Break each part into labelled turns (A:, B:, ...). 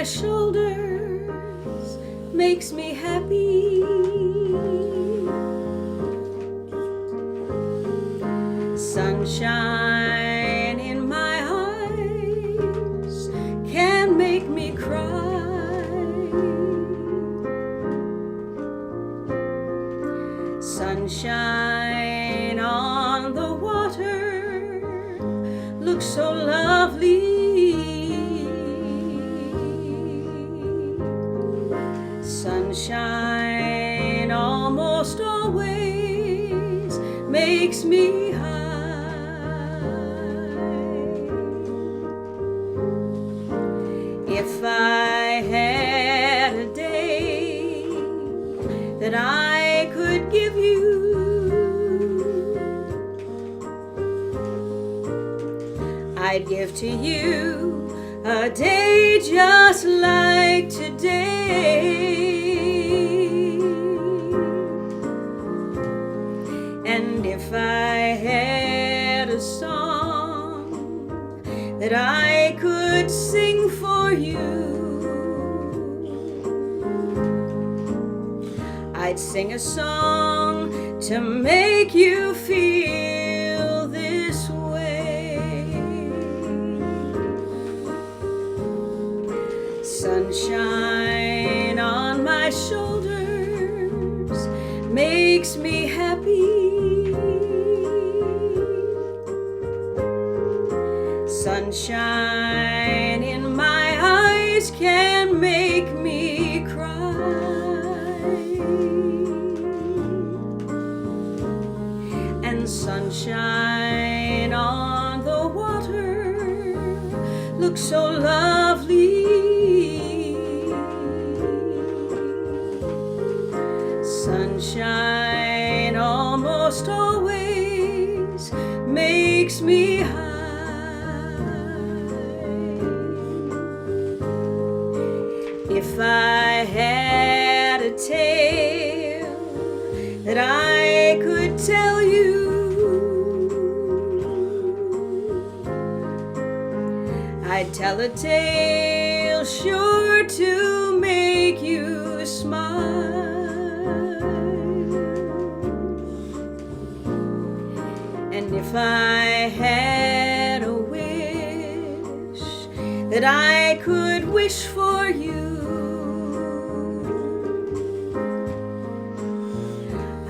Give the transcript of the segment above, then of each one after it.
A: shoulders makes me happy. Sunshine in my eyes can make me cry. Sunshine on the water looks so lovely. Sunshine almost always makes me high. If I had a day that I could give you, I'd give to you a day just like today. And if I had a song that I could sing for you, I'd sing a song to make you feel this way. Sunshine on my shoulders makes me happy. Sunshine in my eyes can make me cry. And sunshine on the water looks so lovely. Sunshine almost always makes me high. If I had a tale that I could tell you, I'd tell a tale sure to make you smile. And if I had a wish that I could wish for you,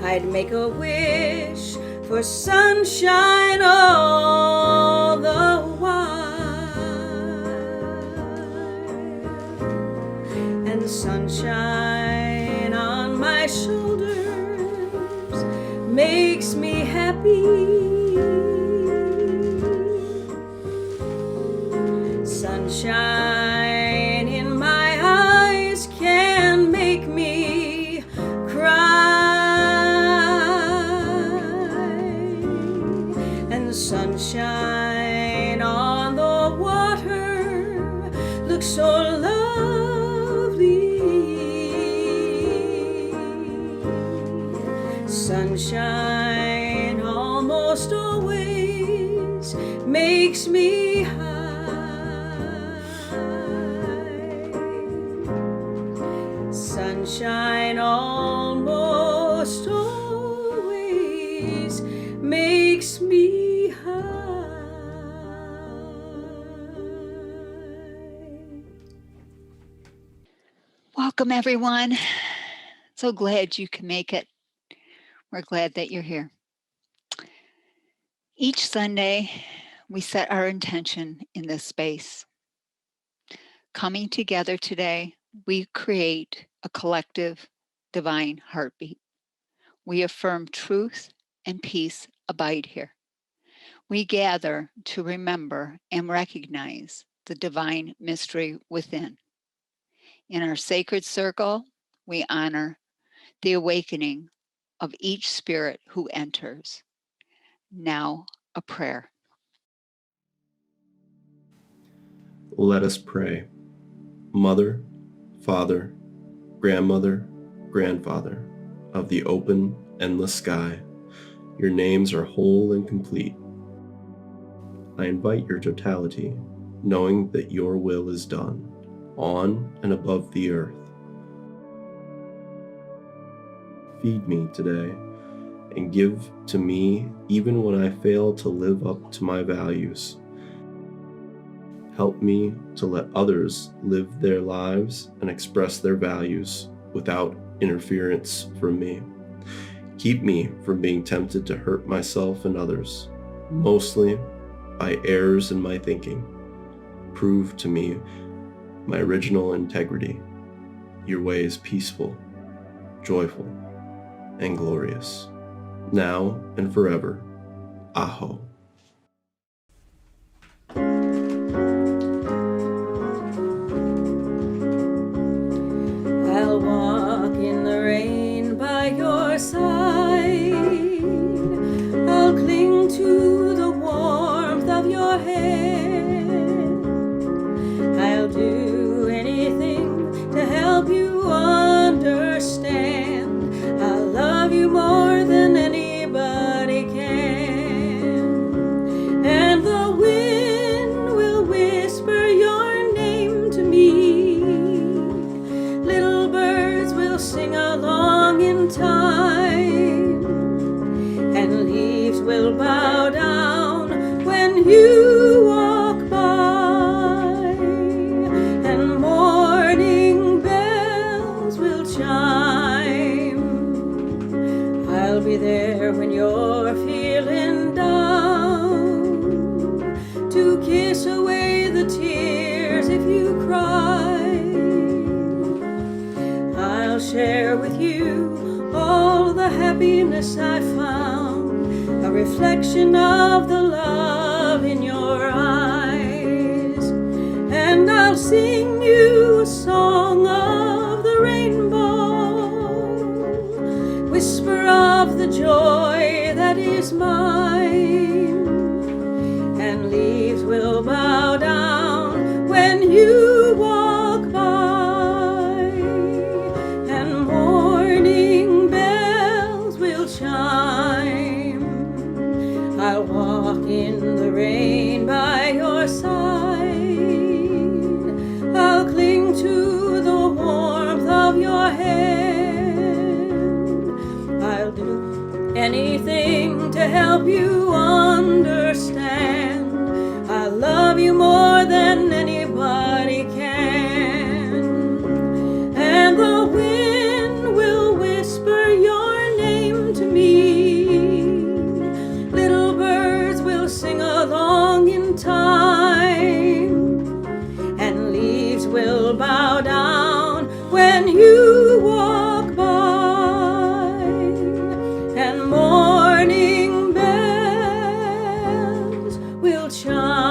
A: I'd make a wish for sunshine all the while. And sunshine on my shoulders makes me happy. Sunshine in my eyes can make me cry. And sunshine on the water looks so lovely. Sunshine almost always makes me high. Sunshine almost always makes me high.
B: Welcome, everyone. So glad you can make it. We're glad that you're here. Each Sunday, we set our intention in this space. Coming together today, we create a collective divine heartbeat. We affirm truth and peace abide here. We gather to remember and recognize the divine mystery within. In our sacred circle, we honor the awakening of each spirit who enters. Now, a prayer.
C: Let us pray. Mother, Father, Grandmother, Grandfather of the open, endless sky, your names are whole and complete. I invite your totality, knowing that your will is done, on and above the earth. Feed me today and give to me even when I fail to live up to my values. Help me to let others live their lives and express their values without interference from me. Keep me from being tempted to hurt myself and others, mostly by errors in my thinking. Prove to me my original integrity. Your way is peaceful, joyful, and glorious, now and forever. Aho.
A: I'll walk in the rain by your side. I'll cling to the warmth of your hand. I'll do anything to help you understand. I'll love you more than anybody can. And the wind will whisper your name to me. Little birds will sing along in time, and leaves will bow down when you walk by, and morning bells will chime. I'll be there when you're feeling down, to kiss away the tears if you cry. I'll share with you all the happiness I found, a reflection of the love in your eyes. And I'll sing you a song of the rainbow, whisper of the joy that is mine. And leaves will bow down when you walk by, and morning bells will chime. I'll walk in the rain by your side. I'll cling to the warmth of your hand. I'll do anything to help you understand. I love you more than anybody can. And the wind will whisper your name to me. Little birds will sing along in time, and leaves will bow down when you walk by, and morning bells will chime.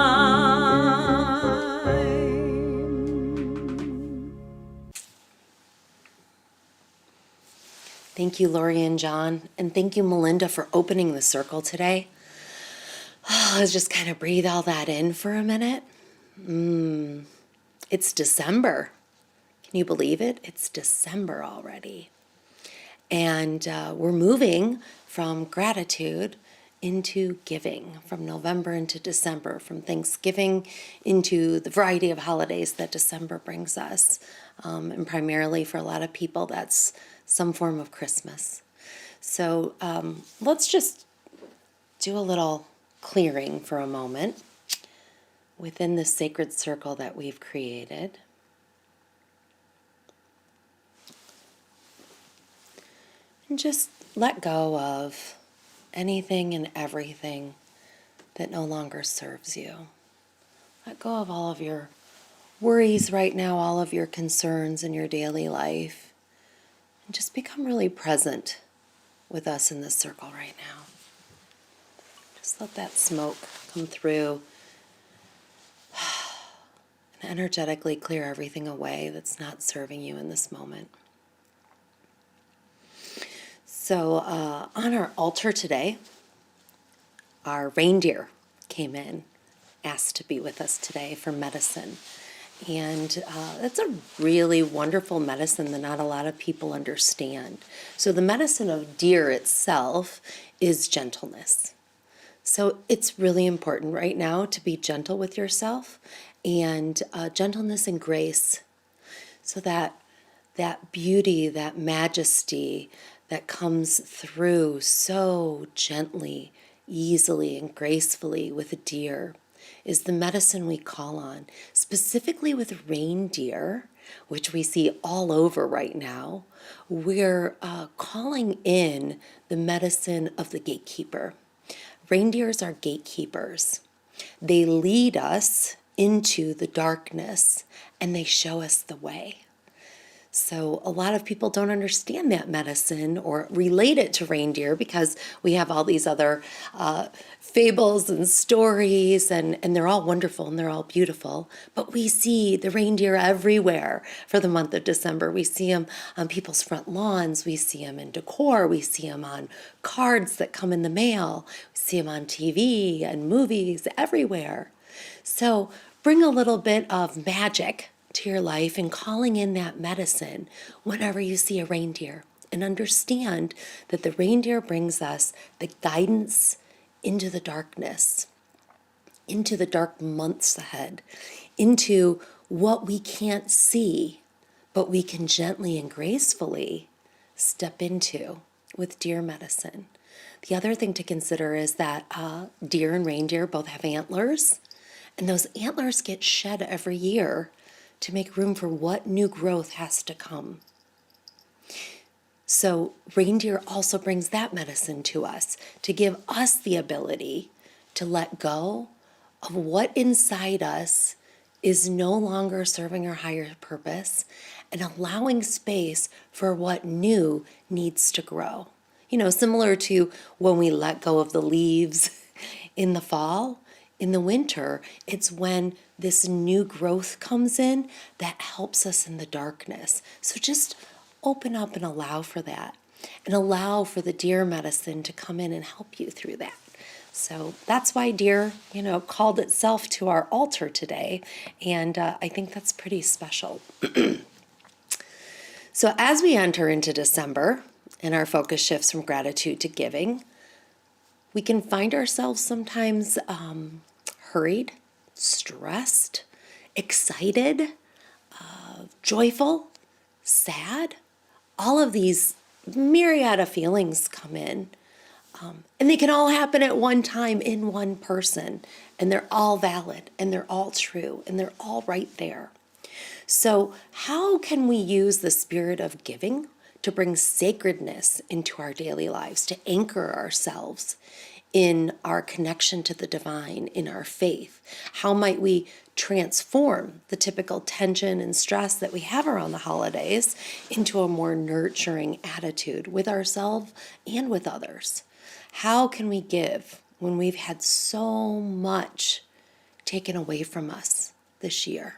D: Thank you, Lori and John, and thank you, Melinda, for opening the circle today. Let's just kind of breathe all that in for a minute. It's December. Can you believe it? It's December already. And we're moving from gratitude into giving, from November into December, from Thanksgiving into the variety of holidays that December brings us. And primarily for a lot of people, that's some form of Christmas. So let's just do a little clearing for a moment within this sacred circle that we've created. And just let go of anything and everything that no longer serves you. Let go of all of your worries right now, all of your concerns in your daily life, and just become really present with us in this circle right now. Just let that smoke come through and energetically clear everything away that's not serving you in this moment. So on our altar today, our reindeer came in, asked to be with us today for medicine. And that's a really wonderful medicine that not a lot of people understand. So the medicine of deer itself is gentleness. So it's really important right now to be gentle with yourself. And gentleness and grace So that beauty, that majesty that comes through so gently, easily, and gracefully with a deer is the medicine we call on, specifically with reindeer, which we see all over right now. We're calling in the medicine of the gatekeeper. Reindeers are gatekeepers. They lead us into the darkness and they show us the way. So a lot of people don't understand that medicine or relate it to reindeer because we have all these other fables and stories, and they're all wonderful and they're all beautiful. But we see the reindeer everywhere for the month of December. We see them on people's front lawns. We see them in decor. We see them on cards that come in the mail. We see them on TV and movies everywhere. So bring a little bit of magic to your life and calling in that medicine whenever you see a reindeer, and understand that the reindeer brings us the guidance into the darkness, into the dark months ahead, into what we can't see, but we can gently and gracefully step into with deer medicine. The other thing to consider is that deer and reindeer both have antlers, and those antlers get shed every year to make room for what new growth has to come. So reindeer also brings that medicine to us, to give us the ability to let go of what inside us is no longer serving our higher purpose and allowing space for what new needs to grow. You know, similar to when we let go of the leaves in the fall, in the winter, it's when this new growth comes in that helps us in the darkness. So just open up and allow for that, and allow for the deer medicine to come in and help you through that. So that's why deer, called itself to our altar today, and I think that's pretty special. So as we enter into December and our focus shifts from gratitude to giving, we can find ourselves sometimes hurried, stressed, excited, joyful, sad. All of these myriad of feelings come in, and they can all happen at one time in one person, and they're all valid, and they're all true, and they're all right there. So how can we use the spirit of giving to bring sacredness into our daily lives, to anchor ourselves in our connection to the divine, in our faith? How might we transform the typical tension and stress that we have around the holidays into a more nurturing attitude with ourselves and with others? How can we give when we've had so much taken away from us this year?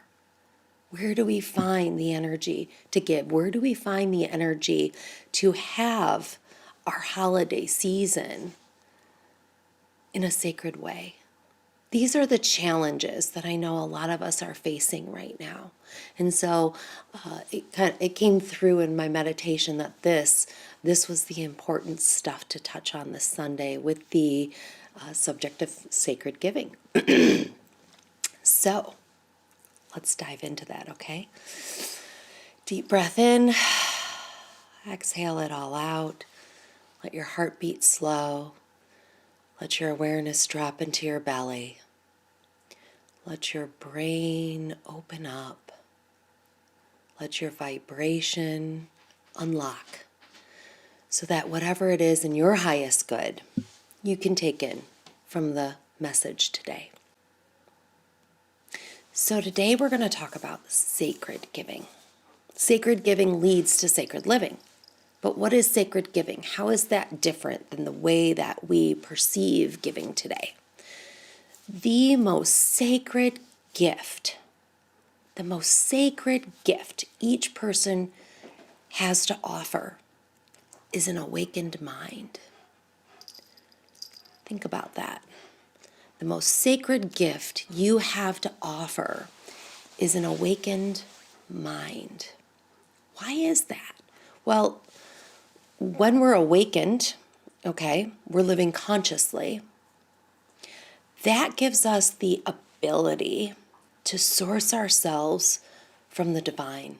D: Where do we find the energy to give? Where do we find the energy to have our holiday season in a sacred way? These are the challenges that I know a lot of us are facing right now. And so it came through in my meditation that this was the important stuff to touch on this Sunday with the subject of sacred giving. So let's dive into that, okay? Deep breath in, exhale it all out. Let your heart beat slow. Let your awareness drop into your belly. Let your brain open up. Let your vibration unlock so that whatever it is in your highest good, you can take in from the message today. So today we're going to talk about sacred giving. Sacred giving leads to sacred living. But what is sacred giving? How is that different than the way that we perceive giving today? The most sacred gift each person has to offer is an awakened mind. Think about that. The most sacred gift you have to offer is an awakened mind. Why is that? Well, when we're awakened, okay, we're living consciously. That gives us the ability to source ourselves from the divine.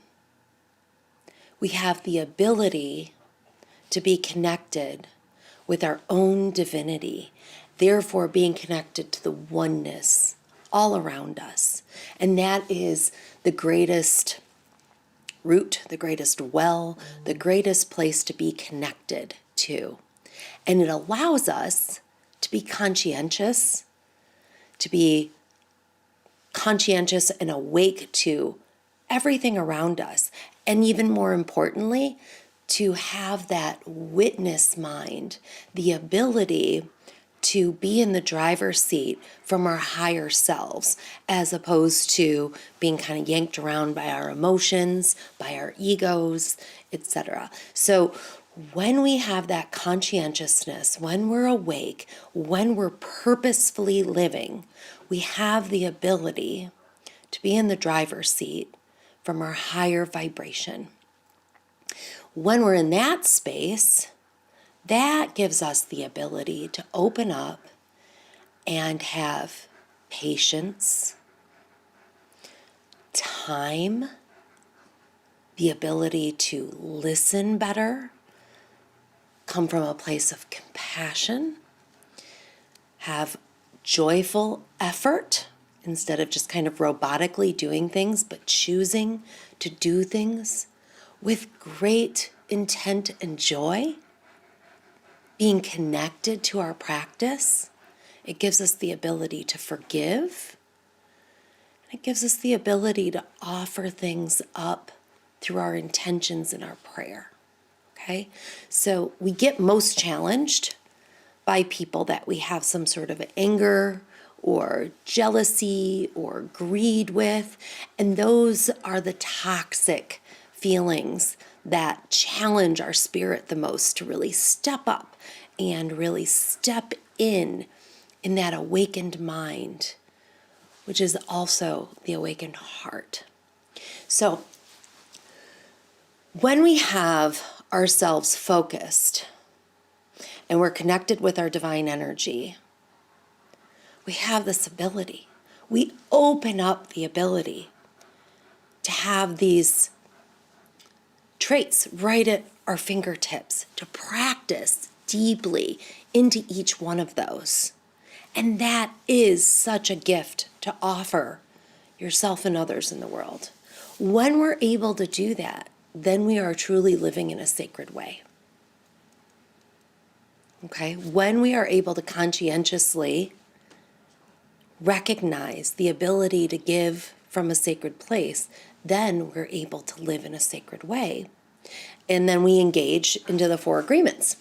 D: we have the ability to be connected with our own divinity, therefore being connected to the oneness all around us. And that is the greatest root, the greatest well, the greatest place to be connected to. And it allows us to be conscientious, and awake to everything around us. And even more importantly, to have that witness mind, the ability to be in the driver's seat from our higher selves, as opposed to being kind of yanked around by our emotions, by our egos, etc. So when we have that conscientiousness, when we're awake, when we're purposefully living, we have the ability to be in the driver's seat from our higher vibration. When we're in that space, that gives us the ability to open up and have patience, time, the ability to listen better, come from a place of compassion, have joyful effort instead of just kind of robotically doing things, but choosing to do things with great intent and joy, being connected to our practice. It gives us the ability to forgive. It gives us the ability to offer things up through our intentions and our prayer. Okay? So we get most challenged by people that we have some sort of anger or jealousy or greed with. And those are the toxic feelings that challenge our spirit the most to really step up and really step in that awakened mind, which is also the awakened heart. So when we have ourselves focused and we're connected with our divine energy, we have this ability. We open up the ability to have these traits right at our fingertips, to practice deeply into each one of those. And that is such a gift to offer yourself and others in the world. When we're able to do that, then we are truly living in a sacred way. Okay? When we are able to conscientiously recognize the ability to give from a sacred place, then we're able to live in a sacred way. And then we engage into the 4 agreements.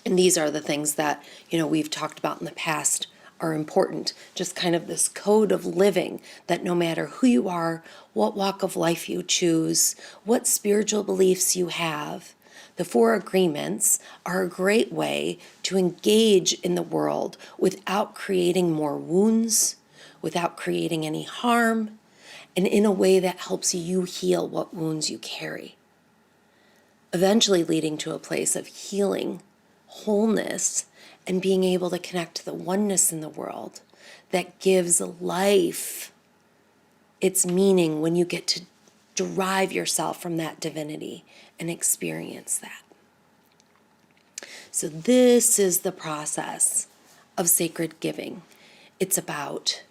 D: And these are the things that, we've talked about in the past are important. Just kind of this code of living that no matter who you are, what walk of life you choose, what spiritual beliefs you have, the 4 agreements are a great way to engage in the world without creating more wounds, without creating any harm, and in a way that helps you heal what wounds you carry, eventually leading to a place of healing, wholeness, and being able to connect to the oneness in the world that gives life its meaning when you get to derive yourself from that divinity and experience that. So this is the process of sacred giving. It's about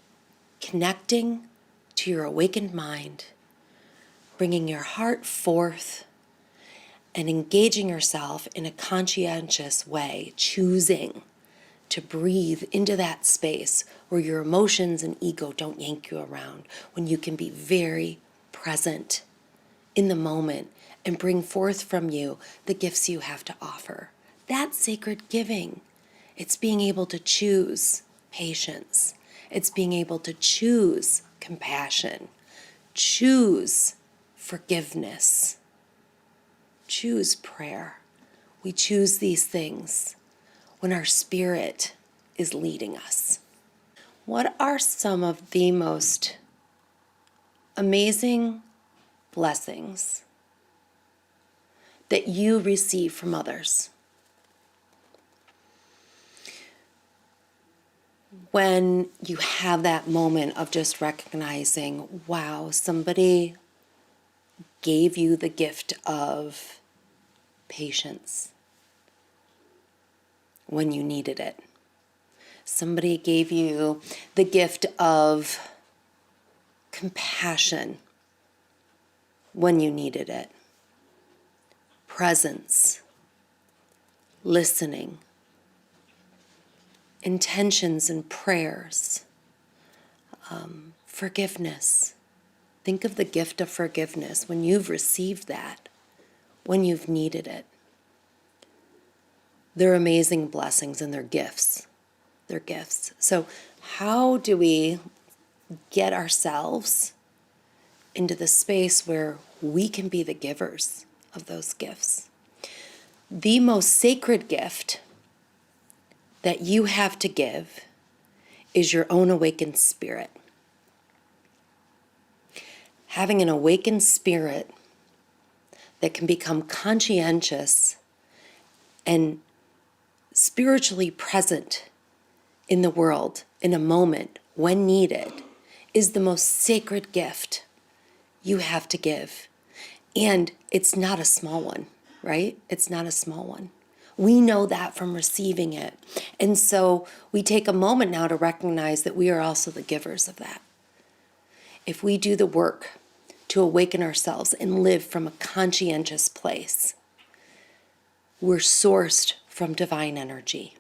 D: connecting to your awakened mind, bringing your heart forth, and engaging yourself in a conscientious way, choosing to breathe into that space where your emotions and ego don't yank you around, when you can be very present in the moment and bring forth from you the gifts you have to offer. That's sacred giving. It's being able to choose patience. It's being able to choose compassion, choose forgiveness, choose prayer. We choose these things when our spirit is leading us. What are some of the most amazing blessings that you receive from others? When you have that moment of just recognizing, wow, somebody gave you the gift of patience when you needed it. Somebody gave you the gift of compassion when you needed it. Presence, listening, intentions and prayers, forgiveness. Think of the gift of forgiveness when you've received that, when you've needed it. They're amazing blessings and they're gifts. They're gifts. So how do we get ourselves into the space where we can be the givers of those gifts? The most sacred gift that you have to give is your own awakened spirit. Having an awakened spirit that can become conscientious and spiritually present in the world in a moment when needed is the most sacred gift you have to give. And it's not a small one, right? It's not a small one. We know that from receiving it. And so we take a moment now to recognize that we are also the givers of that. If we do the work to awaken ourselves and live from a conscientious place, we're sourced from divine energy.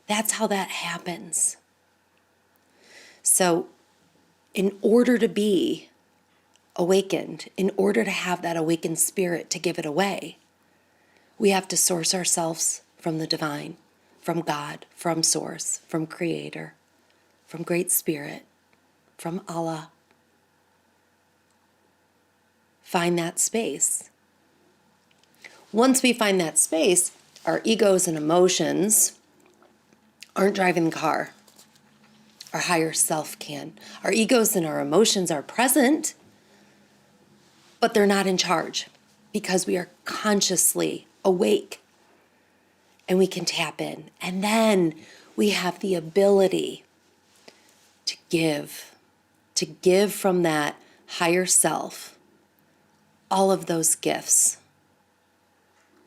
D: That's how that happens. So in order to be awakened, in order to have that awakened spirit to give it away, we have to source ourselves from the divine, from God, from Source, from Creator, from Great Spirit, from Allah. Find that space. Once we find that space, our egos and emotions aren't driving the car. Our higher self can. Our egos and our emotions are present, but they're not in charge because we are consciously awake and we can tap in. And then we have the ability to give from that higher self all of those gifts.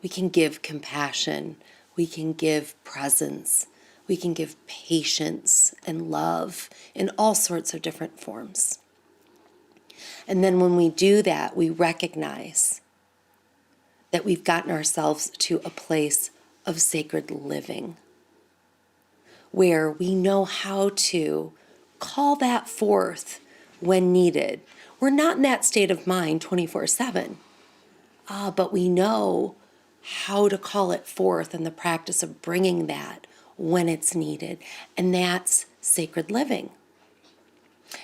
D: We can give compassion, we can give presence, we can give patience and love in all sorts of different forms. And then when we do that, we recognize that we've gotten ourselves to a place of sacred living, where we know how to call that forth when needed. We're not in that state of mind 24/7, but we know how to call it forth in the practice of bringing that when it's needed. And that's sacred living.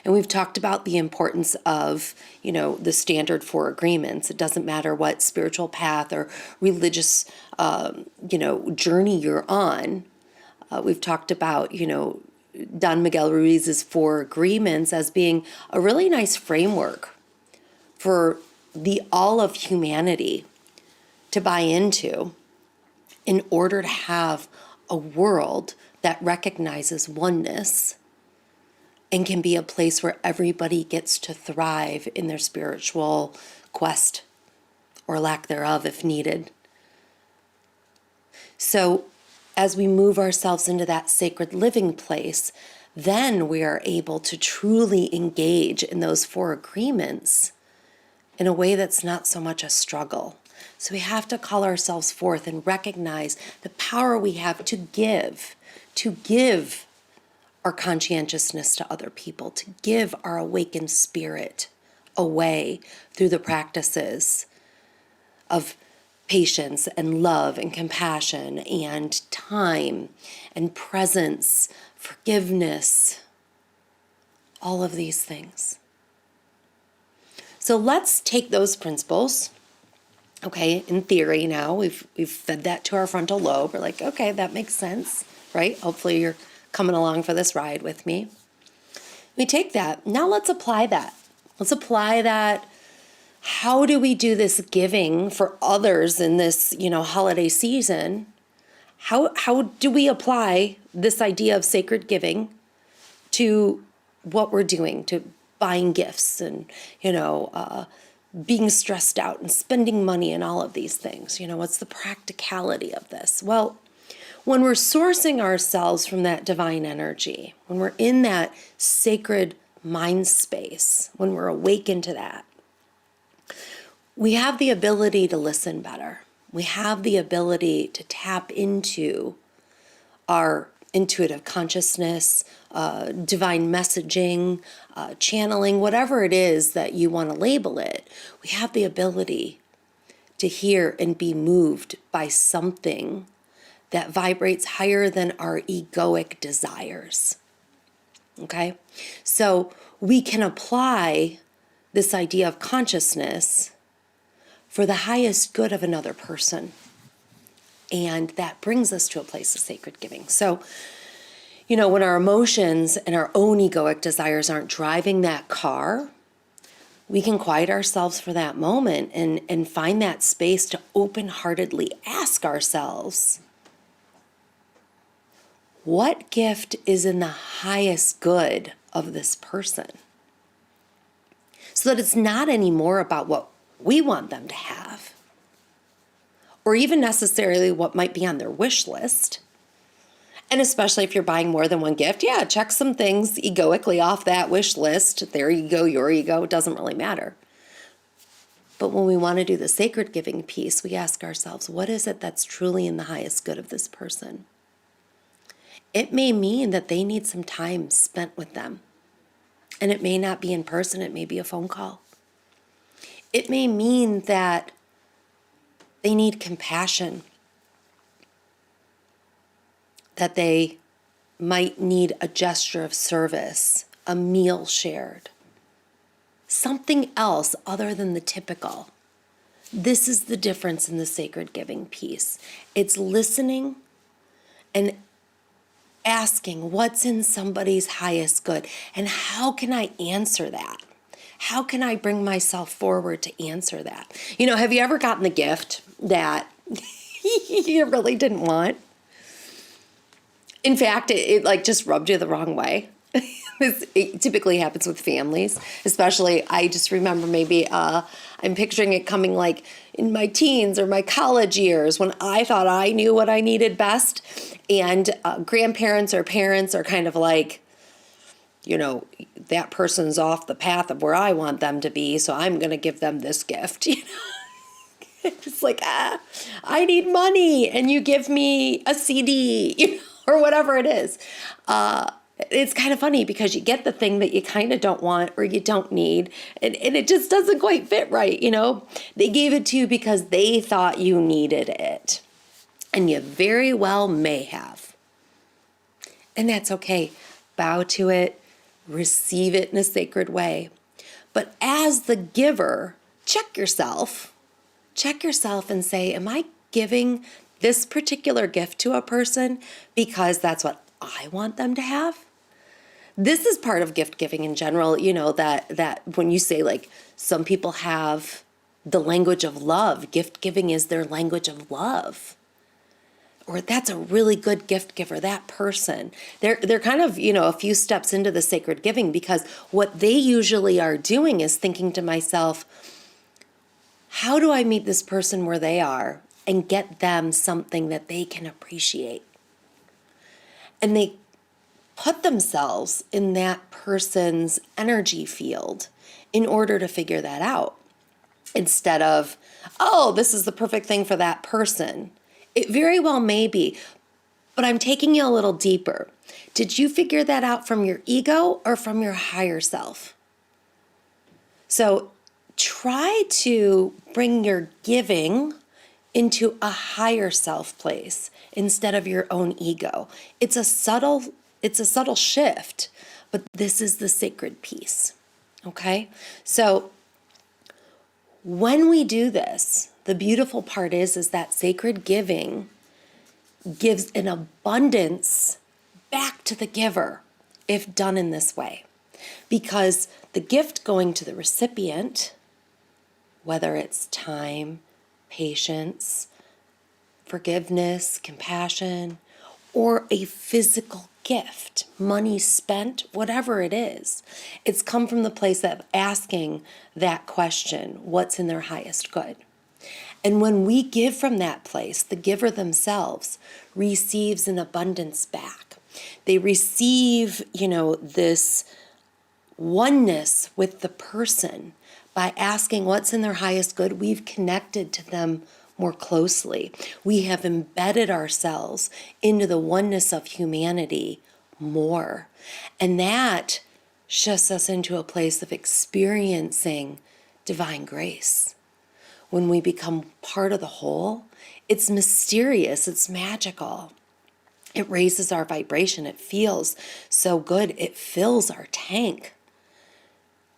D: And we've talked about the importance of, the standard 4 agreements. It doesn't matter what spiritual path or religious, journey you're on. We've talked about, Don Miguel Ruiz's 4 agreements as being a really nice framework for the all of humanity to buy into in order to have a world that recognizes oneness and can be a place where everybody gets to thrive in their spiritual quest or lack thereof if needed. So as we move ourselves into that sacred living place, then we are able to truly engage in those 4 agreements in a way that's not so much a struggle. So we have to call ourselves forth and recognize the power we have to give our conscientiousness to other people, to give our awakened spirit away through the practices of patience and love and compassion and time and presence, forgiveness, all of these things. So let's take those principles. Okay, in theory now, we've fed that to our frontal lobe. We're like, okay, that makes sense, right? Hopefully you're coming along for this ride with me. We take that. Now let's apply that. Let's apply that. How do we do this giving for others in this, holiday season? How do we apply this idea of sacred giving to what we're doing, to buying gifts and, being stressed out and spending money and all of these things? What's the practicality of this? Well, when we're sourcing ourselves from that divine energy, when we're in that sacred mind space, when we're awakened to that, we have the ability to listen better. We have the ability to tap into our intuitive consciousness, divine messaging, channeling, whatever it is that you want to label it. We have the ability to hear and be moved by something that vibrates higher than our egoic desires. Okay? So we can apply this idea of consciousness for the highest good of another person. And that brings us to a place of sacred giving. So, when our emotions and our own egoic desires aren't driving that car, we can quiet ourselves for that moment and find that space to open-heartedly ask ourselves, what gift is in the highest good of this person? So that it's not anymore about what we want them to have, or even necessarily what might be on their wish list. And especially if you're buying more than one gift, check some things egoically off that wish list. Their ego, your ego, it doesn't really matter. But when we want to do the sacred giving piece, we ask ourselves, what is it that's truly in the highest good of this person? It may mean that they need some time spent with them. And it may not be in person, it may be a phone call. It may mean that they need compassion, that they might need a gesture of service, a meal shared, something else other than the typical. This is the difference in the sacred giving piece. It's listening and asking what's in somebody's highest good, and how can I answer that? How can I bring myself forward to answer that? Have you ever gotten the gift that you really didn't want? In fact, it like just rubbed you the wrong way. It typically happens with families, especially. I just remember maybe I'm picturing it coming like in my teens or my college years when I thought I knew what I needed best, and grandparents or parents are kind of like, that person's off the path of where I want them to be, so I'm going to give them this gift. It's like, I need money, and you give me a CD, or whatever it is. It's kind of funny because you get the thing that you kind of don't want or you don't need, and it just doesn't quite fit right, They gave it to you because they thought you needed it, and you very well may have. And that's okay. Bow to it. Receive it in a sacred way. But as the giver, check yourself and say, am I giving this particular gift to a person because that's what I want them to have? This is part of gift giving in general, that when you say like some people have the language of love, gift giving is their language of love. Or that's a really good gift giver, that person. They're kind of, a few steps into the sacred giving, because what they usually are doing is thinking to myself, how do I meet this person where they are and get them something that they can appreciate? And they put themselves in that person's energy field in order to figure that out. Instead of, oh, this is the perfect thing for that person. It very well may be, but I'm taking you a little deeper. Did you figure that out from your ego or from your higher self? So try to bring your giving into a higher self place instead of your own ego. It's a subtle shift, but this is the sacred piece. Okay? So when we do this, the beautiful part is that sacred giving gives an abundance back to the giver if done in this way. Because the gift going to the recipient, whether it's time, patience, forgiveness, compassion, or a physical gift, money spent, whatever it is, it's come from the place of asking that question, what's in their highest good? And when we give from that place, the giver themselves receives an abundance back. They receive, this oneness with the person. By asking what's in their highest good, we've connected to them more closely. We have embedded ourselves into the oneness of humanity more. And that shifts us into a place of experiencing divine grace. When we become part of the whole, it's mysterious, it's magical. It raises our vibration. It feels so good. It fills our tank.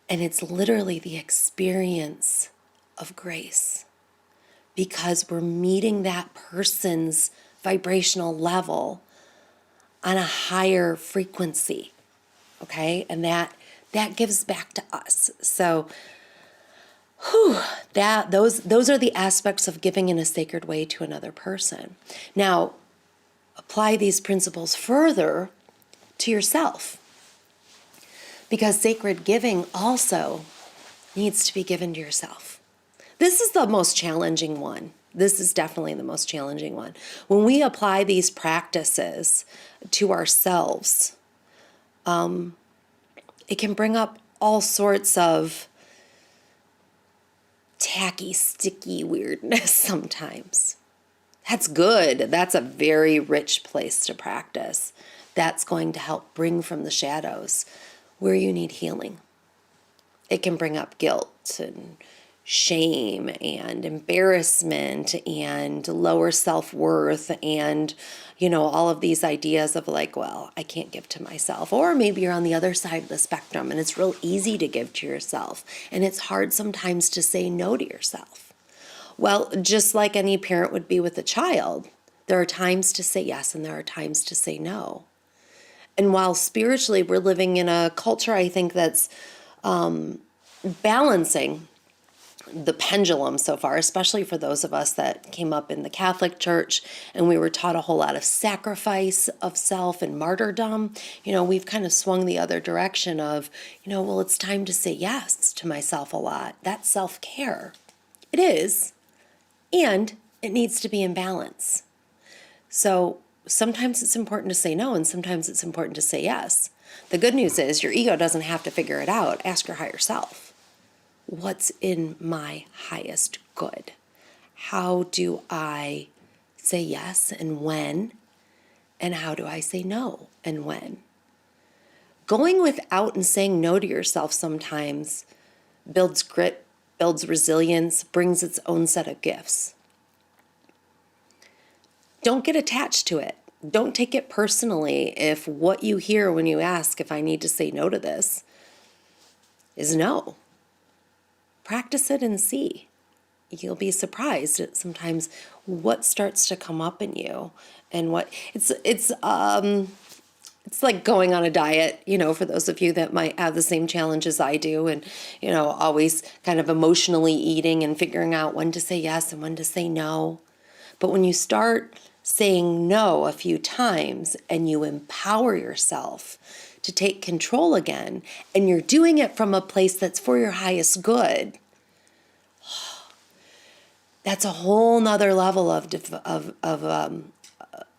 D: And it's literally the experience of grace, because we're meeting that person's vibrational level on a higher frequency, okay? And that gives back to us. So those are the aspects of giving in a sacred way to another person. Now, apply these principles further to yourself, because sacred giving also needs to be given to yourself. This is the most challenging one. This is definitely the most challenging one. When we apply these practices to ourselves, it can bring up all sorts of tacky, sticky weirdness sometimes. That's good. That's a very rich place to practice. That's going to help bring from the shadows where you need healing. It can bring up guilt and shame and embarrassment and lower self-worth and, all of these ideas of like, well, I can't give to myself. Or maybe you're on the other side of the spectrum and it's real easy to give to yourself. And it's hard sometimes to say no to yourself. Well, just like any parent would be with a child, there are times to say yes and there are times to say no. And while spiritually we're living in a culture, I think, that's balancing the pendulum so far, especially for those of us that came up in the Catholic Church and we were taught a whole lot of sacrifice of self and martyrdom. We've kind of swung the other direction of, well, it's time to say yes to myself a lot. That's self-care. It is. And it needs to be in balance. So sometimes it's important to say no, and sometimes it's important to say yes. The good news is your ego doesn't have to figure it out. Ask your higher self. What's in my highest good? How do I say yes and when? And how do I say no and when? Going without and saying no to yourself sometimes builds grit, builds resilience, brings its own set of gifts. Don't get attached to it. Don't take it personally if what you hear when you ask if I need to say no to this is no. Practice it and see. You'll be surprised at sometimes what starts to come up in you, and what it's like going on a diet, for those of you that might have the same challenge as I do, and always kind of emotionally eating and figuring out when to say yes and when to say no. But when you start saying no a few times and you empower yourself to take control again, and you're doing it from a place that's for your highest good, that's a whole nother level of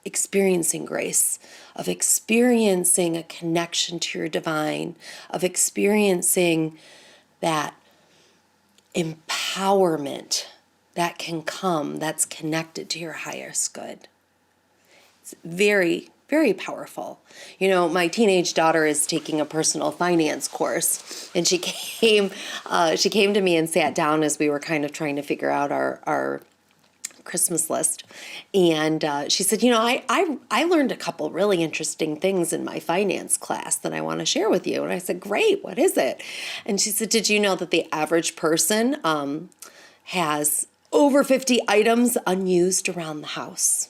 D: experiencing grace, of experiencing a connection to your divine, of experiencing that empowerment that can come, that's connected to your highest good. It's very, very powerful. My teenage daughter is taking a personal finance course, and she came to me and sat down as we were kind of trying to figure out our Christmas list. And she said, I learned a couple really interesting things in my finance class that I want to share with you. And I said, great, what is it? And she said, did you know that the average person has over 50 items unused around the house?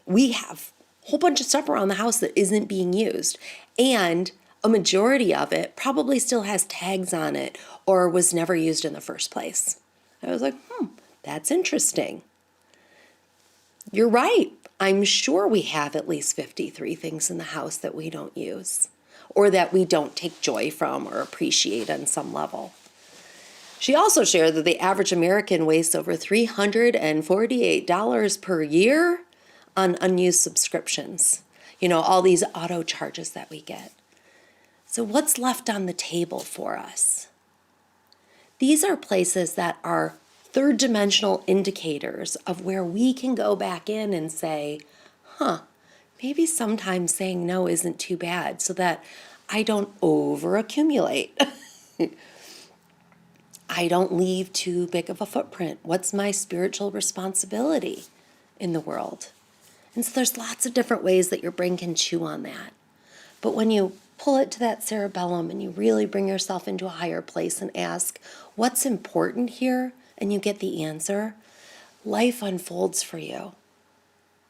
D: We have a whole bunch of stuff around the house that isn't being used. And a majority of it probably still has tags on it or was never used in the first place. I was like, that's interesting. You're right. I'm sure we have at least 53 things in the house that we don't use or that we don't take joy from or appreciate on some level. She also shared that the average American wastes over $348 per year on unused subscriptions. You know, all these auto charges that we get. So what's left on the table for us? These are places that are third dimensional indicators of where we can go back in and say, maybe sometimes saying no isn't too bad so that I don't over accumulate. I don't leave too big of a footprint. What's my spiritual responsibility in the world? And so there's lots of different ways that your brain can chew on that. But when you pull it to that cerebellum and you really bring yourself into a higher place and ask, what's important here? And you get the answer, life unfolds for you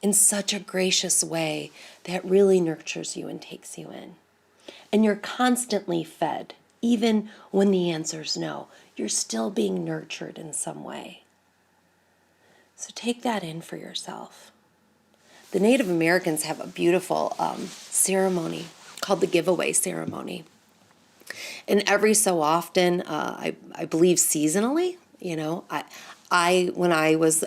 D: in such a gracious way that really nurtures you and takes you in. And you're constantly fed, even when the answer's no. You're still being nurtured in some way. So take that in for yourself. The Native Americans have a beautiful ceremony called the giveaway ceremony. And every so often, I believe seasonally, you know, when I was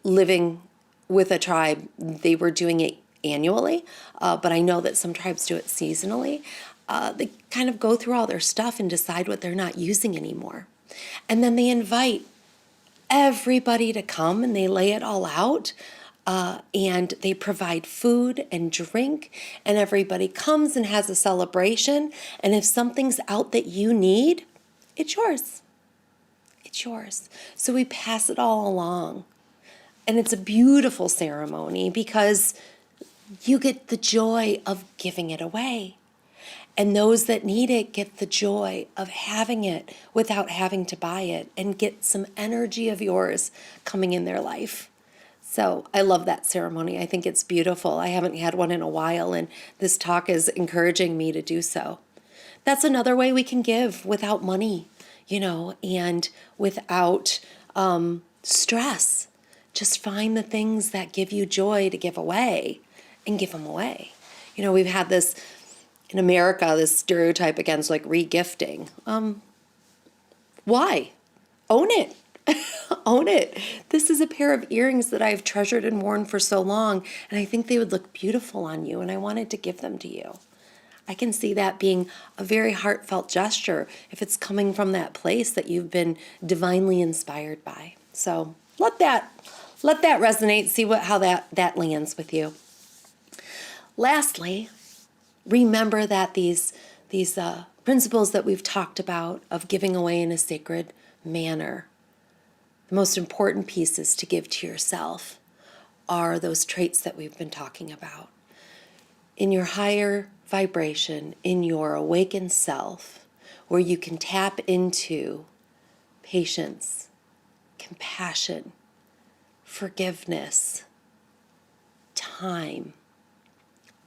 D: living with a tribe, they were doing it annually, but I know that some tribes do it seasonally. They kind of go through all their stuff and decide what they're not using anymore. And then they invite everybody to come and they lay it all out. And they provide food and drink, and everybody comes and has a celebration. And if something's out that you need, it's yours. It's yours. So we pass it all along. And it's a beautiful ceremony because you get the joy of giving it away. And those that need it get the joy of having it without having to buy it and get some energy of yours coming in their life. So I love that ceremony. I think it's beautiful. I haven't had one in a while, and this talk is encouraging me to do so. That's another way we can give without money, you know, and without stress. Just find the things that give you joy to give away and give them away. You know, we've had this in America, this stereotype against like re-gifting. Why? Own it. Own it. This is a pair of earrings that I've treasured and worn for so long, and I think they would look beautiful on you, and I wanted to give them to you. I can see that being a very heartfelt gesture if it's coming from that place that you've been divinely inspired by. So let that resonate, see how that lands with you. Lastly, remember that these principles that we've talked about of giving away in a sacred manner, the most important pieces to give to yourself are those traits that we've been talking about. In your higher vibration, in your awakened self, where you can tap into patience, compassion, forgiveness, time,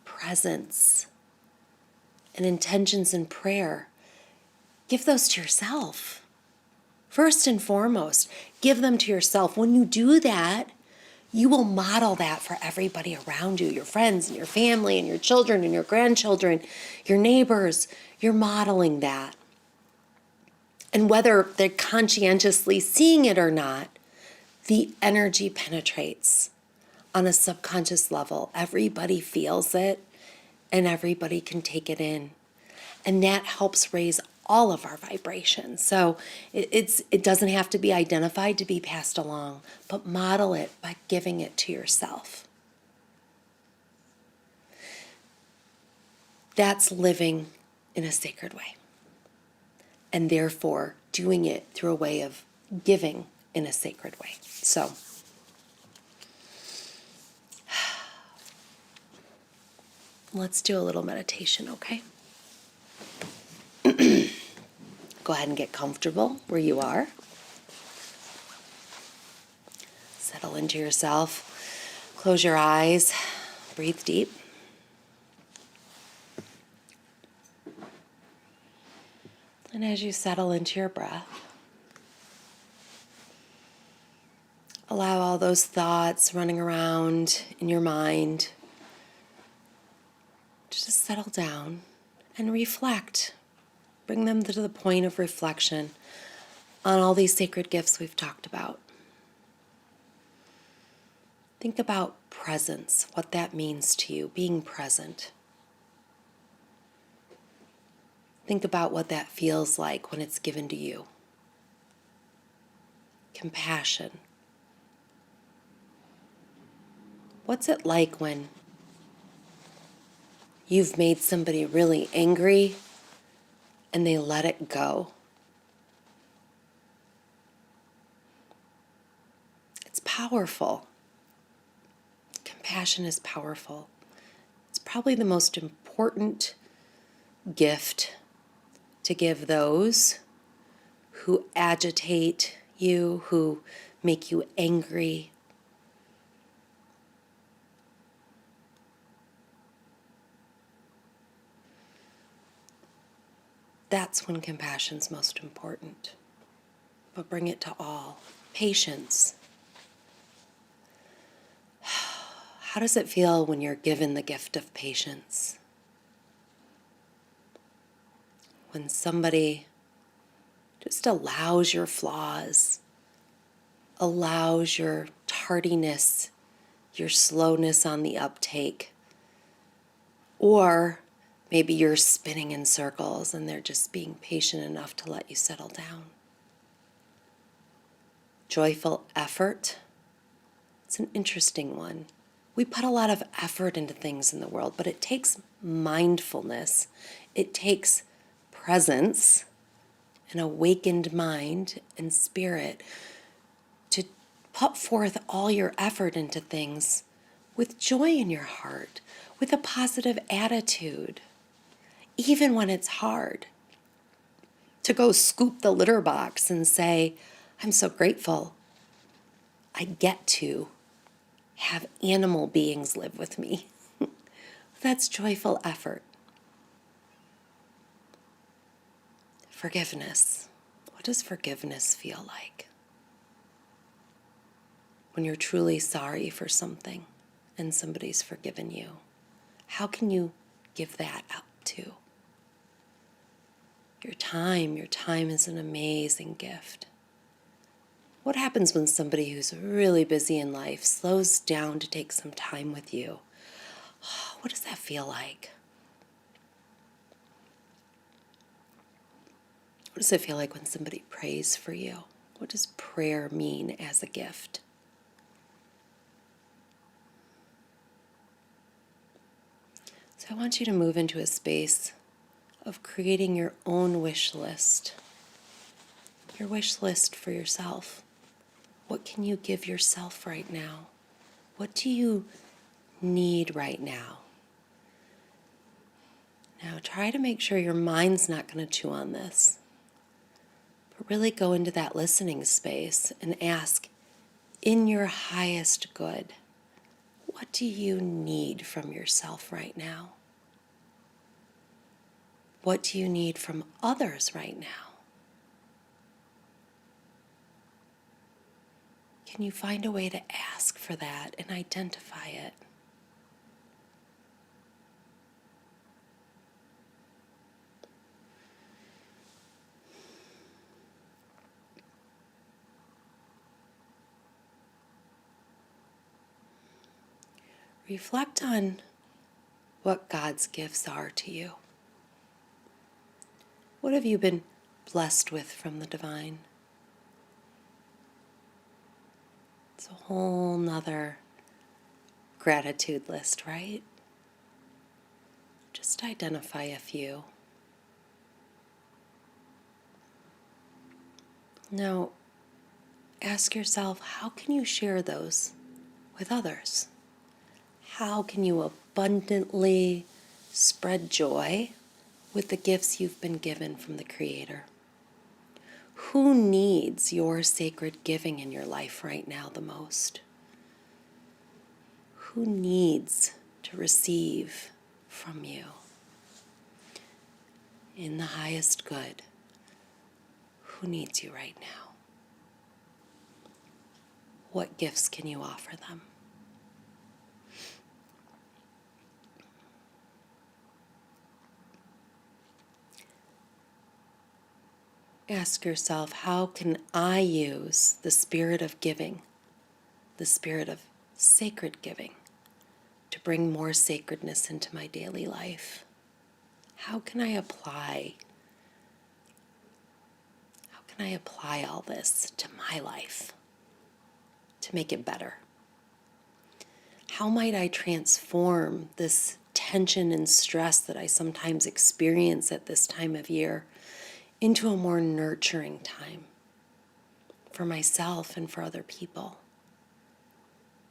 D: presence, and intentions in prayer, give those to yourself. First and foremost, give them to yourself. When you do that, you will model that for everybody around you, your friends and your family and your children and your grandchildren, your neighbors. You're modeling that. And whether they're conscientiously seeing it or not, the energy penetrates on a subconscious level. Everybody feels it and everybody can take it in. And that helps raise all of our vibrations. So it doesn't have to be identified to be passed along, but model it by giving it to yourself. That's living in a sacred way. And therefore doing it through a way of giving in a sacred way. So let's do a little meditation, okay? Go ahead and get comfortable where you are. Settle into yourself. Close your eyes. Breathe deep. And as you settle into your breath, Allow all those thoughts running around in your mind to just settle down and reflect. Bring them to the point of reflection on all these sacred gifts we've talked about. Think about presence, what that means to you, being present. Think about what that feels like when it's given to you. Compassion. What's it like when you've made somebody really angry and they let it go? It's powerful. Compassion is powerful. It's probably the most important gift to give those who agitate you, who make you angry. That's when compassion's most important. But bring it to all. Patience. How does it feel when you're given the gift of patience? When somebody just allows your flaws, allows your tardiness, your slowness on the uptake, or maybe you're spinning in circles and they're just being patient enough to let you settle down. Joyful effort. It's an interesting one. We put a lot of effort into things in the world, but it takes mindfulness. It takes presence, an awakened mind and spirit to put forth all your effort into things with joy in your heart, with a positive attitude, even when it's hard. To go scoop the litter box and say, I'm so grateful I get to have animal beings live with me. That's joyful effort. Forgiveness. What does forgiveness feel like? When you're truly sorry for something and somebody's forgiven you, how can you give that up too? Your time is an amazing gift. What happens when somebody who's really busy in life slows down to take some time with you? What does that feel like? What does it feel like when somebody prays for you? What does prayer mean as a gift? So I want you to move into a space of creating your own wish list. Your wish list for yourself. What can you give yourself right now? What do you need right now? Now try to make sure your mind's not going to chew on this. But really go into that listening space and ask, in your highest good, what do you need from yourself right now? What do you need from others right now? Can you find a way to ask for that and identify it? Reflect on what God's gifts are to you. What have you been blessed with from the divine? It's a whole nother gratitude list, right? Just identify a few. Now, ask yourself, how can you share those with others? How can you abundantly spread joy with the gifts you've been given from the Creator? Who needs your sacred giving in your life right now the most? Who needs to receive from you? In the highest good, who needs you right now? what gifts can you offer them? Ask yourself, how can I use the spirit of giving, the spirit of sacred giving, to bring more sacredness into my daily life? How can I apply all this to my life to make it better? How might I transform this tension and stress that I sometimes experience at this time of year into a more nurturing time for myself and for other people?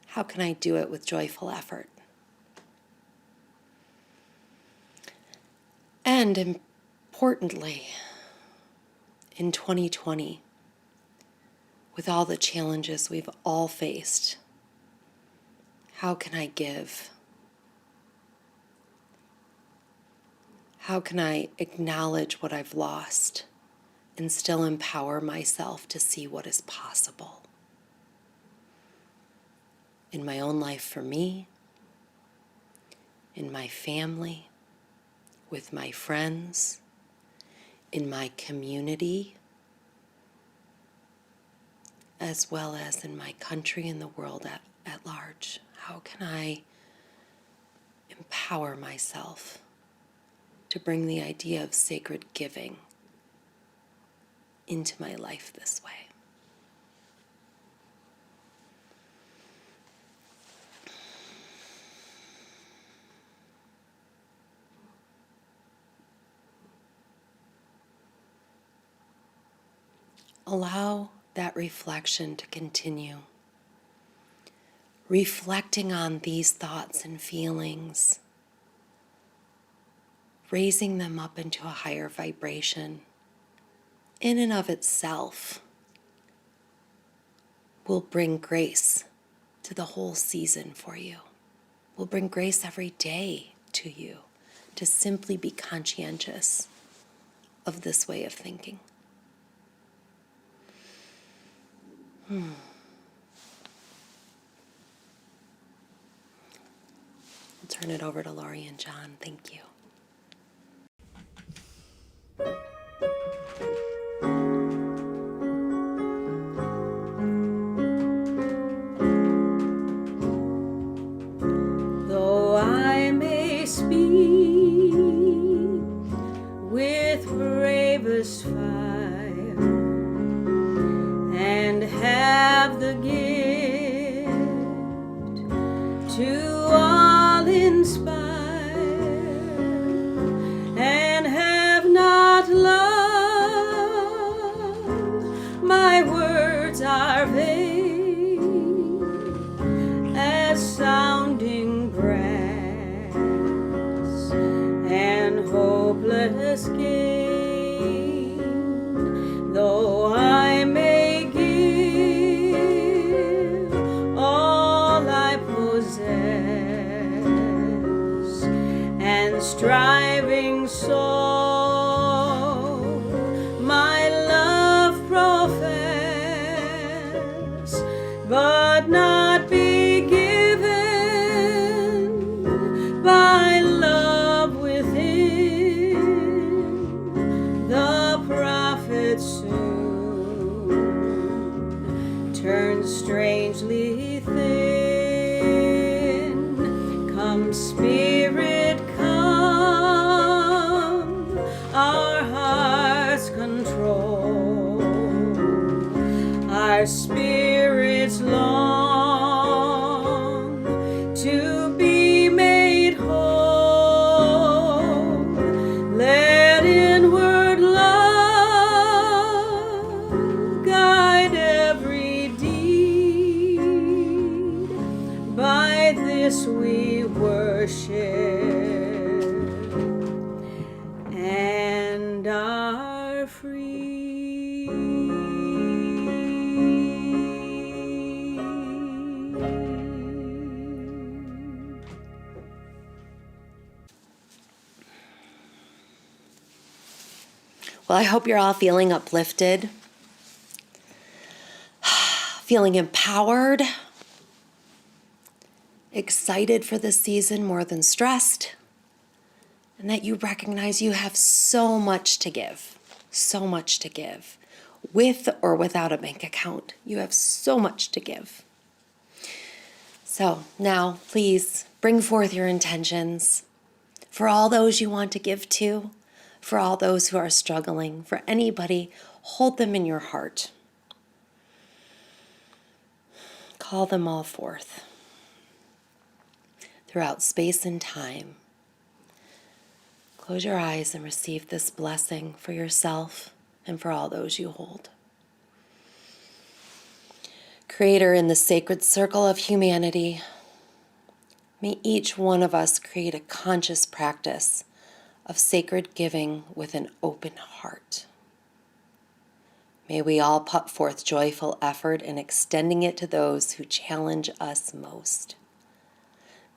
D: How can I do it with joyful effort? And importantly, in 2020, with all the challenges we've all faced, how can I give? How can I acknowledge what I've lost and still empower myself to see what is possible in my own life for me, in my family, with my friends, in my community, as well as in my country and the world at large? How can I empower myself to bring the idea of sacred giving into my life this way? Allow that reflection to continue. Reflecting on these thoughts and feelings, raising them up into a higher vibration, in and of itself, will bring grace to the whole season for you. Will bring grace every day to you to simply be conscientious of this way of thinking. I'll turn it over to Lori and John. Thank you.
A: Though I may speak with bravest fire and have the gift to all inspire, and have not love, my words are vain as sounding brass and hopeless gain. Though I may give all I possess, and striving so my love profess, but not be given by love within, the prophet soon turns strangely thin. Come, Spirit, come, our hearts control, our spirits long to be made whole. Let inward love guide every deed. By this we worship and are free.
D: Well, I hope you're all feeling uplifted, feeling empowered, excited for this season more than stressed, and that you recognize you have so much to give, so much to give. With or without a bank account, you have so much to give. So now, please bring forth your intentions for all those you want to give to, for all those who are struggling, for anybody, hold them in your heart. Call them all forth throughout space and time. Close your eyes and receive this blessing for yourself and for all those you hold. Creator, in the sacred circle of humanity, may each one of us create a conscious practice of sacred giving with an open heart. May we all put forth joyful effort in extending it to those who challenge us most.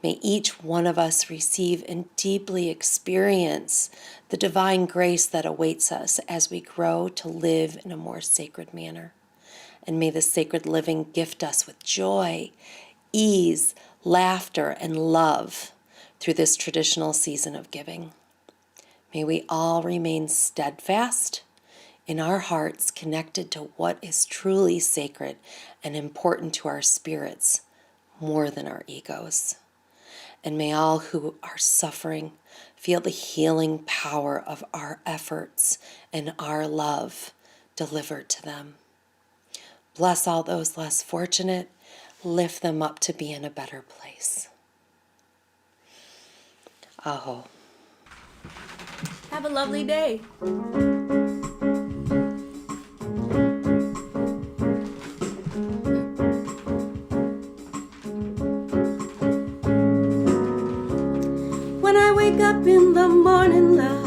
D: May each one of us receive and deeply experience the divine grace that awaits us as we grow to live in a more sacred manner. And may the sacred living gift us with joy, ease, laughter, and love through this traditional season of giving. May we all remain steadfast in our hearts, connected to what is truly sacred and important to our spirits more than our egos. And may all who are suffering feel the healing power of our efforts and our love delivered to them. Bless all those less fortunate, lift them up to be in a better place. Aho.
A: Have a lovely day. When I wake up in the morning, love,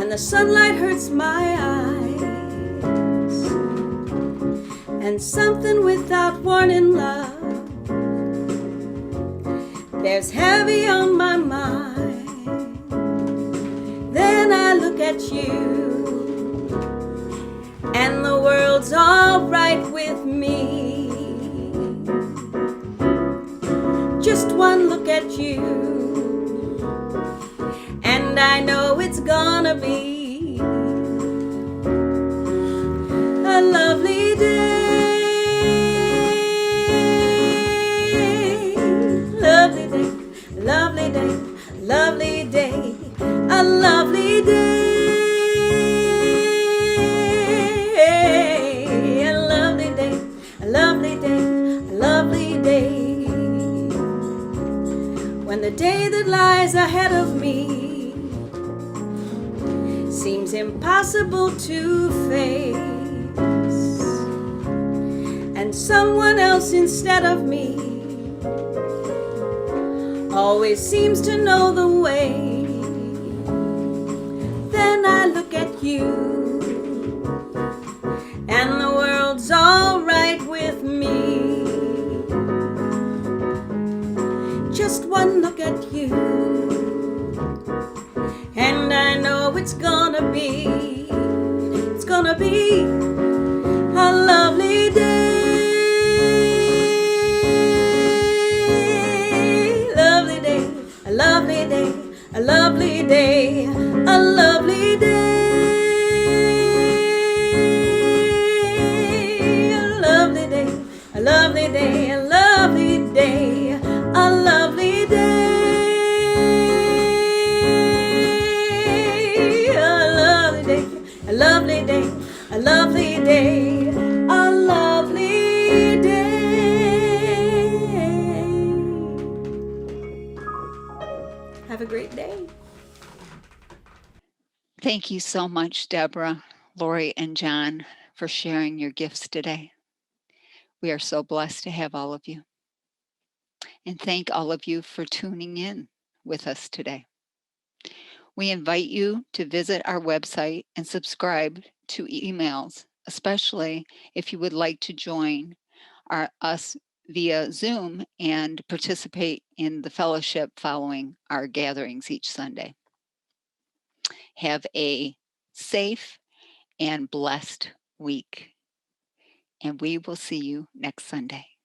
A: and the sunlight hurts my eyes, and something without warning, love, bears heavy on my mind. Then I look at you, and the world's all right with me. Just one look at you, and I know it's gonna be a lovely day. Lovely day, lovely day, lovely day, a lovely day. A lovely day, a lovely day, a lovely day. When the day that lies ahead of me seems impossible to face, and someone else instead of me always seems to know the way, then I look at you, and the world's all right with me. Just one look at you, and I know it's gonna be a lovely day. Lovely day, a lovely day, a lovely day, a lovely day. A lovely day, a lovely day, a lovely day, a lovely day. A lovely day, a lovely day, a lovely day. Have a great day.
B: Thank you so much, Deborah, Lori, and John, for sharing your gifts today. We are so blessed to have all of you. And thank all of you for tuning in with us today. We invite you to visit our website and subscribe to emails, especially if you would like to join us via Zoom and participate in the fellowship following our gatherings each Sunday. Have a safe and blessed week. and we will see you next Sunday.